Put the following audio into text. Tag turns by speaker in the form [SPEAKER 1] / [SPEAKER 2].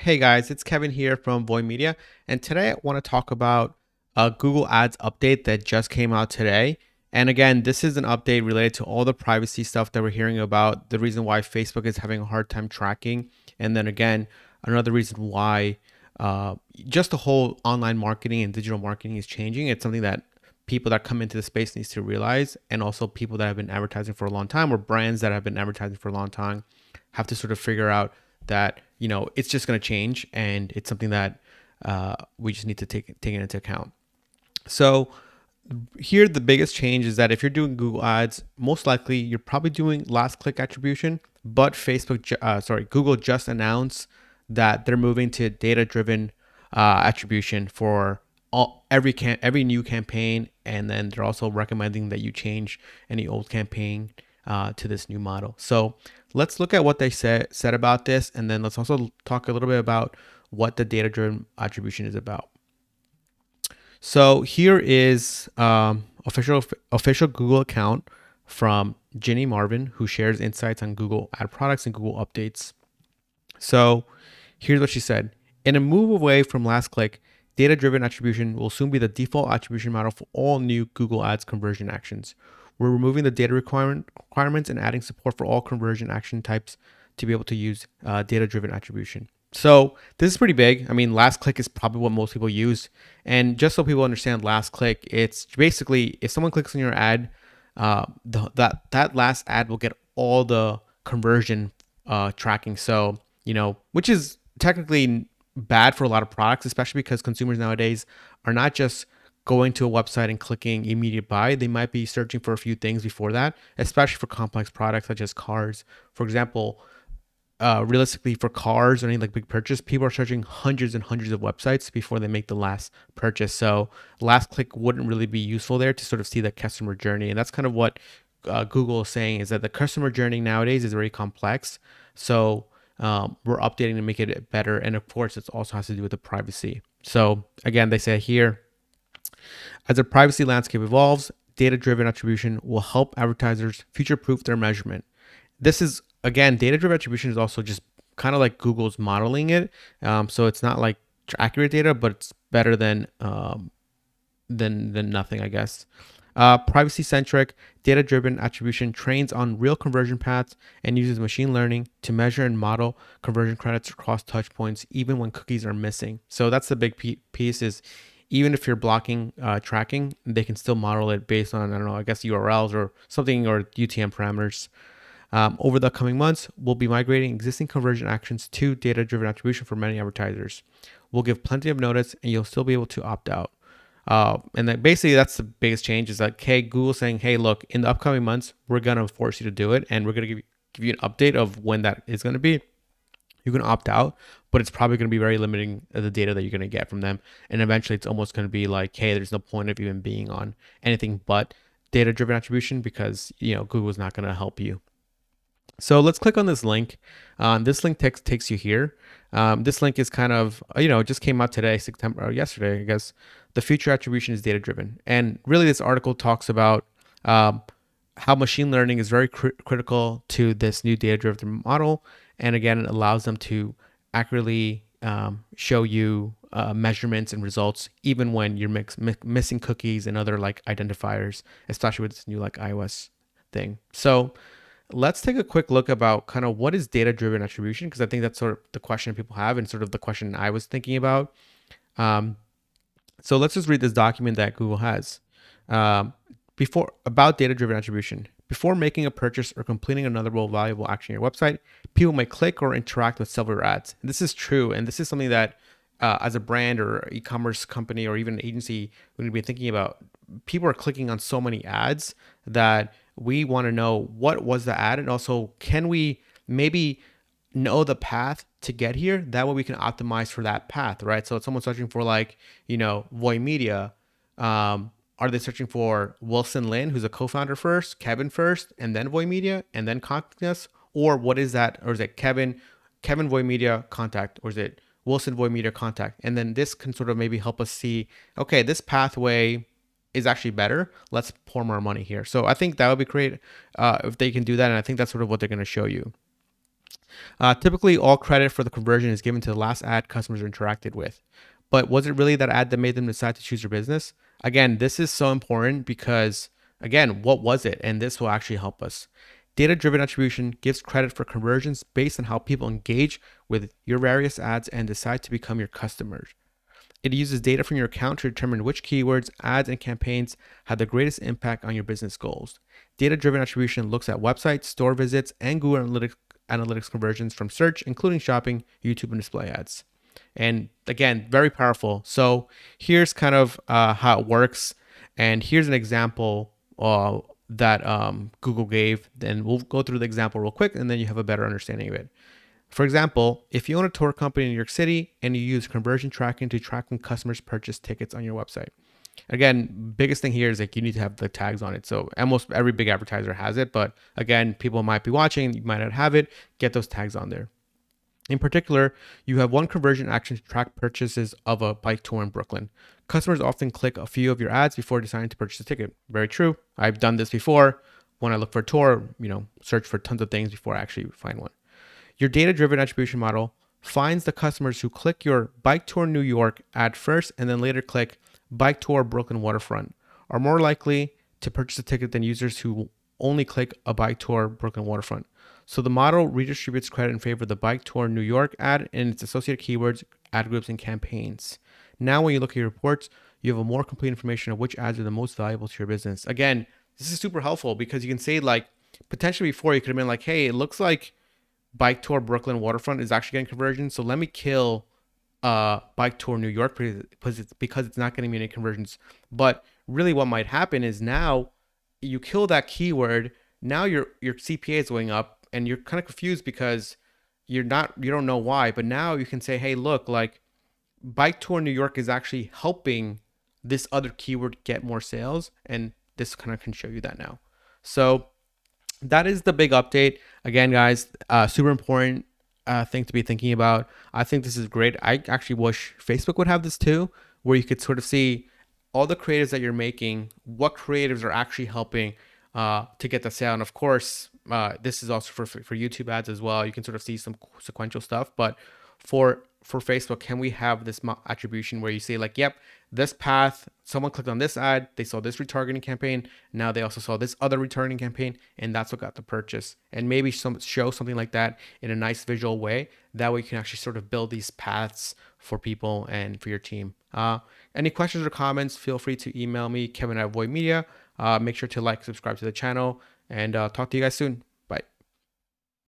[SPEAKER 1] Hey guys, it's Kevin here from Voy Media, and today I want to talk about a Google Ads update that just came out today. And again, this is an update related to all the privacy stuff that we're hearing about, the reason why Facebook is having a hard time tracking, and then again, another reason why just the whole online marketing and digital marketing is changing. It's something that people that come into the space needs to realize, and also people that have been advertising for a long time or brands that have been advertising for a long time have to sort of figure out that it's just going to change, and it's something that we just need to take it into account. So here the biggest change is that if you're doing Google Ads, most likely you're probably doing last click attribution, but Google just announced that they're moving to data-driven attribution for every new campaign, and then they're also recommending that you change any old campaign to this new model. So let's look at what they said about this, and then let's also talk a little bit about what the data-driven attribution is about. So here is official Google account from Ginny Marvin, who shares insights on Google ad products and Google updates. So here's what she said. In a move away from last click, data-driven attribution will soon be the default attribution model for all new Google Ads conversion actions. We're removing the data requirements and adding support for all conversion action types to be able to use data-driven attribution. So this is pretty big. I mean, last click is probably what most people use. And just so people understand last click, it's basically if someone clicks on your ad, that last ad will get all the conversion tracking. So, which is technically bad for a lot of products, especially because consumers nowadays are not just going to a website and clicking immediate buy. They might be searching for a few things before that, especially for complex products such as cars. For example, realistically for cars or any like big purchase, people are searching hundreds and hundreds of websites before they make the last purchase. So last click wouldn't really be useful there to sort of see the customer journey. And that's kind of what Google is saying, is that the customer journey nowadays is very complex. So we're updating to make it better. And of course, it also has to do with the privacy. So again, they say here, as the privacy landscape evolves, data-driven attribution will help advertisers future-proof their measurement. This is, again, data-driven attribution is also just kind of like Google's modeling it. So it's not like accurate data, but it's better than nothing, I guess. Privacy-centric data-driven attribution trains on real conversion paths and uses machine learning to measure and model conversion credits across touch points, even when cookies are missing. So that's the big piece is, even if you're blocking tracking, they can still model it based on, I don't know, I guess URLs or something, or UTM parameters. Over the coming months, we'll be migrating existing conversion actions to data-driven attribution for many advertisers. We'll give plenty of notice, and you'll still be able to opt out. And then basically that's the biggest change, is that, hey, Google saying, hey, look, in the upcoming months, we're going to force you to do it, and we're going to give you an update of when that is going to be. You can opt out, but it's probably going to be very limiting the data that you're going to get from them. And eventually it's almost going to be like, hey, there's no point of even being on anything but data-driven attribution, because, Google's not going to help you. So let's click on this link. This link takes you here. This link is kind of, just came out today, yesterday, I guess. The future attribution is data-driven. And really this article talks about how machine learning is very critical to this new data-driven model. And again, it allows them to accurately show you measurements and results, even when you're missing cookies and other like identifiers, especially with this new like iOS thing. So let's take a quick look about kind of what is data-driven attribution, because I think that's sort of the question people have and sort of the question I was thinking about. So let's just read this document that Google has about data-driven attribution. Before making a purchase or completing another valuable action on your website, people may click or interact with several ads. And this is true, and this is something that as a brand or e-commerce company or even an agency, we need to be thinking about. People are clicking on so many ads that we want to know what was the ad, and also can we maybe know the path to get here? That way we can optimize for that path, right? So if someone's searching for like, Voy Media, are they searching for Wilson Lin, who's a co-founder first, Kevin first, and then Voy Media, and then contact us? Or what is that? Or is it Kevin Voy Media contact? Or is it Wilson Voy Media contact? And then this can sort of maybe help us see, okay, this pathway is actually better. Let's pour more money here. So I think that would be great if they can do that. And I think that's sort of what they're going to show you. Typically, all credit for the conversion is given to the last ad customers interacted with. But was it really that ad that made them decide to choose your business? Again, this is so important because, again, what was it? And this will actually help us. Data-driven attribution gives credit for conversions based on how people engage with your various ads and decide to become your customers. It uses data from your account to determine which keywords, ads, and campaigns have the greatest impact on your business goals. Data-driven attribution looks at websites, store visits, and Google Analytics conversions from search, including shopping, YouTube, and display ads. And again, very powerful. So here's kind of how it works. And here's an example that Google gave. Then we'll go through the example real quick, and then you have a better understanding of it. For example, if you own a tour company in New York City and you use conversion tracking to track when customers purchase tickets on your website. Again, biggest thing here is like you need to have the tags on it. So almost every big advertiser has it, but again, people might be watching, you might not have it, get those tags on there. In particular, you have one conversion action to track purchases of a bike tour in Brooklyn. Customers often click a few of your ads before deciding to purchase a ticket. Very true. I've done this before. When I look for a tour, search for tons of things before I actually find one. Your data-driven attribution model finds the customers who click your bike tour New York ad first and then later click bike tour Brooklyn waterfront are more likely to purchase a ticket than users who only click a bike tour Brooklyn waterfront. So the model redistributes credit in favor of the bike tour New York ad and its associated keywords, ad groups, and campaigns. Now, when you look at your reports, you have a more complete information of which ads are the most valuable to your business. Again, this is super helpful because you can say like potentially before you could have been like, hey, it looks like bike tour Brooklyn waterfront is actually getting conversions, so let me kill bike tour New York because it's not getting me any conversions. But really what might happen is now you kill that keyword, now your CPA is going up and you're kind of confused because you don't know why. But now you can say, hey, look, like bike tour New York is actually helping this other keyword get more sales, and this kind of can show you that now. So that is the big update. Again, guys, super important thing to be thinking about. I think this is great. I actually wish Facebook would have this too, where you could sort of see all the creatives that you're making, what creatives are actually helping to get the sale. And of course, this is also for YouTube ads as well. You can sort of see some sequential stuff, but for Facebook, can we have this attribution where you say like, yep, this path, someone clicked on this ad, they saw this retargeting campaign, now they also saw this other retargeting campaign, and that's what got the purchase. And maybe show something like that in a nice visual way. That way you can actually sort of build these paths for people and for your team. Any questions or comments, feel free to email me, Kevin at Void Media. Make sure to like, subscribe to the channel, and talk to you guys soon.